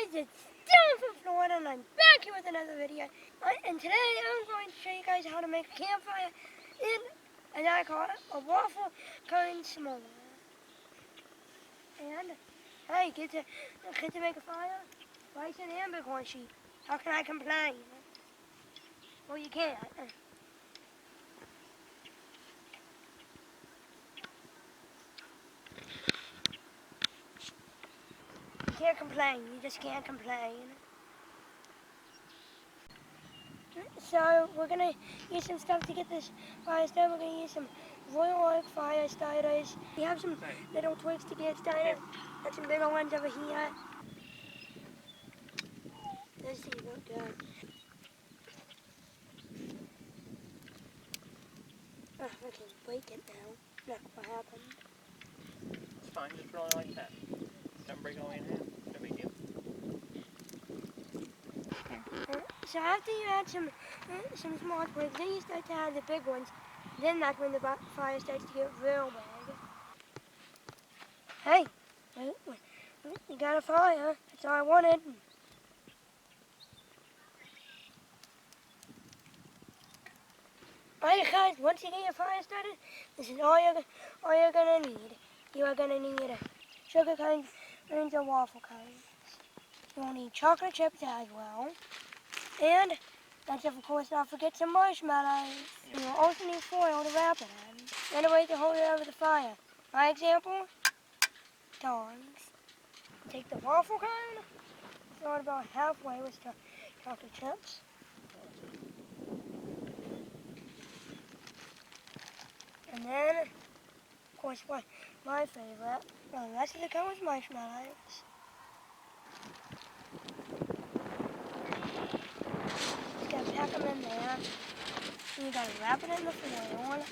guys, it's Dylan from Florida and I'm back here with another video. And today I'm going to show you guys how to make a campfire and I call it a waffle cone s'more. And hey, get to make a fire, rice and hamburger sheet. How can I complain? Well, you can't. You can't complain. You just can't complain. So we're gonna use some stuff to get this fire started. We're gonna use some royal oak fire starters. We have some little twigs to get started, and some bigger ones over here. Those things look good. Oh, I can break it now. Look what happened. It's fine, just roll it like that. Don't break it all in half. No big deal. So after you add some small twigs, then you start to add the big ones. Then that's when the fire starts to get real big. Hey, you got a fire. That's all I wanted. Alright guys, once you get your fire started, this is all you're gonna need. You are gonna need sugar cones and waffle cones. You'll need chocolate chips as well. And let's of course not forget some marshmallows. And you'll also need foil to wrap it in. And a way to hold it over the fire. My example, tongs. Take the waffle cone, throw it about halfway with chocolate chips. And then, of course, my favorite, the rest of the cone was marshmallows. Just gotta pack them in there. And you gotta wrap it in the foil.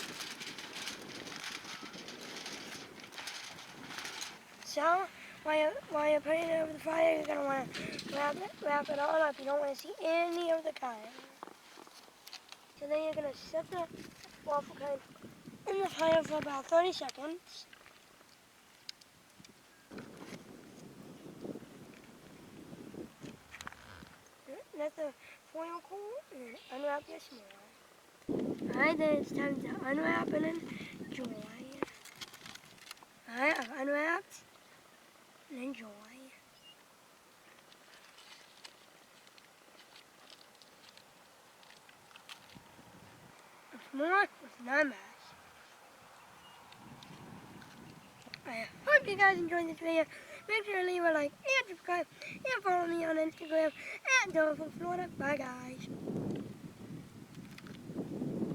So, while you're putting it over the fire, you're gonna wanna wrap it all up. You don't wanna see any of the cone. So then you're gonna set the waffle cone in the fire for about 30 seconds. Let the foil cool and unwrap your s'more. Alright, then it's time to unwrap and enjoy. Alright, I've unwrapped and enjoy. A s'more with no mash. I hope you guys enjoyed this video. Make sure to leave a like and subscribe and follow me on Instagram at Dylan from Florida. Bye guys.